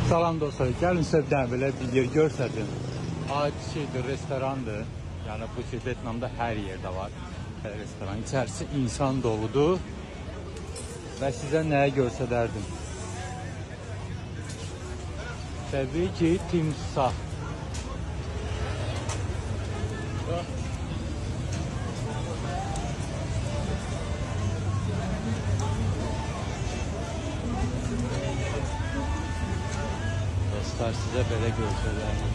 Salam dostlar, gəlin sizə bir dənə belə bir yer göstərdim. Adi şeydir, restorandır. Yəni bu şey Vyetnamda hər yerdə var. Restoran içərisi insan doludur. Və sizə nəyə göstərərdim? Təbii ki, timsah. Dostlar, sizə belə göstərərdim.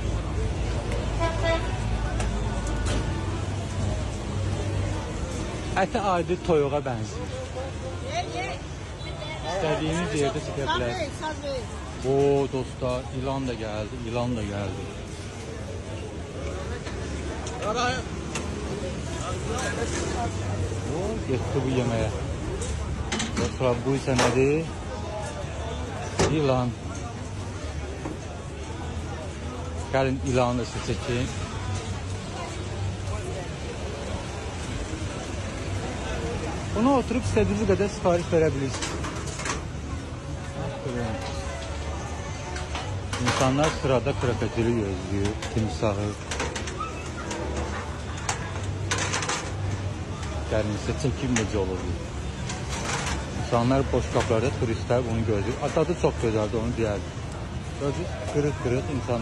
Əti adi toyuğa bənzəyir. İstədiyiniz yerdə çəkə bilərsiniz. Oo dostlar, ilan da geldi, ilan da geldi. Oo, getdi bu yemeğe. Dostlar, bu ise nedir? İlan. Gəlin ilanı da siz çekin. Ona oturup istediğiniz kadar sipariş verebilirsiniz. İnsanlar sırada krokodili gözlüyor, timsahı. Gəlin size çekim necə olur. İnsanlar boş kaplarda, turistler bunu gözlüyor. Tadı çok güzeldi, onu deyərdim. Gördünüz, kırık kırık insanlar.